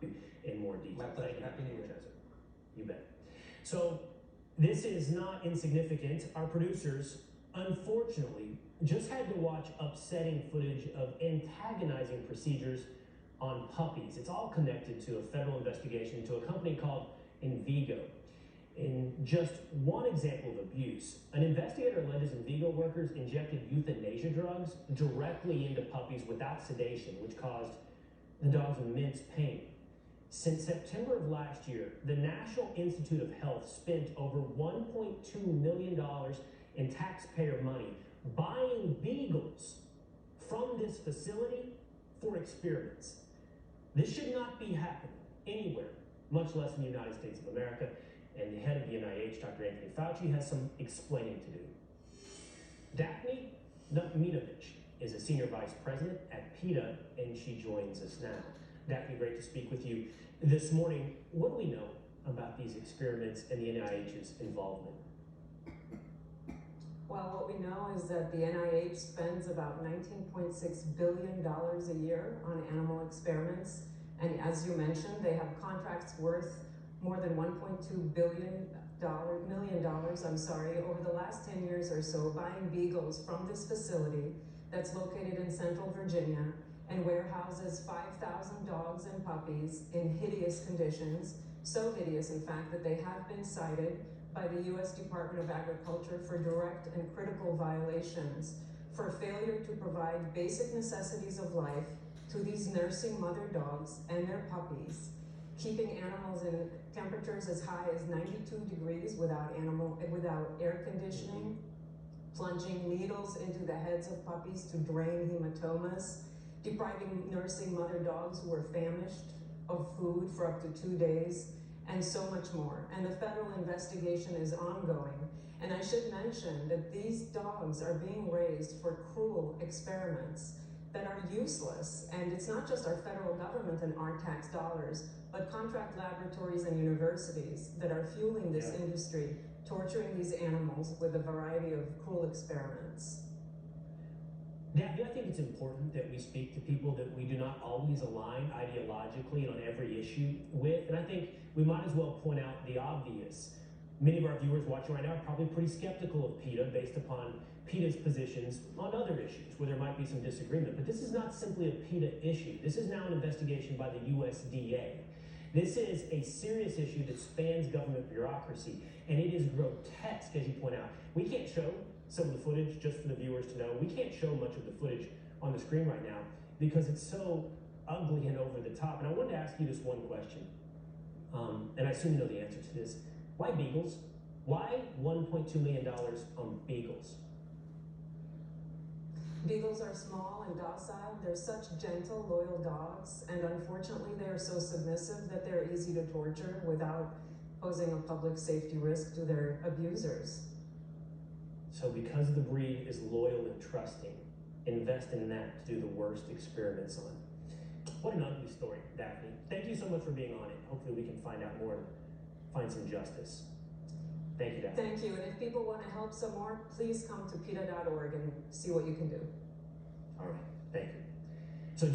in more detail. My pleasure. Happy New Year. You bet. So this is not insignificant. Our producers, unfortunately, just had to watch upsetting footage of antagonizing procedures on puppies. It's all connected to a federal investigation into a company called Envigo. In just one example of abuse, an investigator alleges Envigo workers injected euthanasia drugs directly into puppies without sedation, which caused the dogs immense pain. Since September of last year, the National Institute of Health spent over $1.2 million in taxpayer money buying beagles from this facility for experiments. This should not be happening anywhere, much less in the United States of America. And the head of the NIH, Dr. Anthony Fauci, has some explaining to do. Daphne Minovich is a senior vice president at PETA, and she joins us now. Daphne, great to speak with you this morning. What do we know about these experiments and the NIH's involvement? Well, what we know is that the NIH spends about $19.6 billion a year on animal experiments. And as you mentioned, they have contracts worth more than $1.2 million over the last 10 years or so, buying beagles from this facility that's located in Central Virginia and warehouses 5,000 dogs and puppies in hideous conditions, so hideous, in fact, that they have been cited by the U.S. Department of Agriculture for direct and critical violations, for failure to provide basic necessities of life to these nursing mother dogs and their puppies, keeping animals in temperatures as high as 92 degrees without air conditioning, plunging needles into the heads of puppies to drain hematomas, depriving nursing mother dogs who were famished of food for up to 2 days, and so much more. And the federal investigation is ongoing. And I should mention that these dogs are being raised for cruel experiments that are useless. And it's not just our federal government and our tax dollars, but contract laboratories and universities that are fueling this industry, torturing these animals with a variety of cruel experiments. Daphne, I think it's important that we speak to people that we do not always align ideologically on every issue with, and I think we might as well point out the obvious. Many of our viewers watching right now are probably pretty skeptical of PETA based upon PETA's positions on other issues where there might be some disagreement, but this is not simply a PETA issue. This is now an investigation by the USDA. This is a serious issue that spans government bureaucracy, and it is grotesque, as you point out. We can't show some of the footage just for the viewers to know. We can't show much of the footage on the screen right now because it's so ugly and over the top. And I wanted to ask you this one question, and I assume you know the answer to this. Why beagles? Why $1.2 million on beagles? Beagles are small and docile. They're such gentle, loyal dogs, and unfortunately they are so submissive that they're easy to torture without posing a public safety risk to their abusers. So because the breed is loyal and trusting, invest in that to do the worst experiments on. What an ugly story, Daphne. Thank you so much for being on it. Hopefully we can find out more and find some justice. Thank you, Daphne. Thank you, and if people want to help some more, please come to PETA.org and see what you can do. All right, thank you. So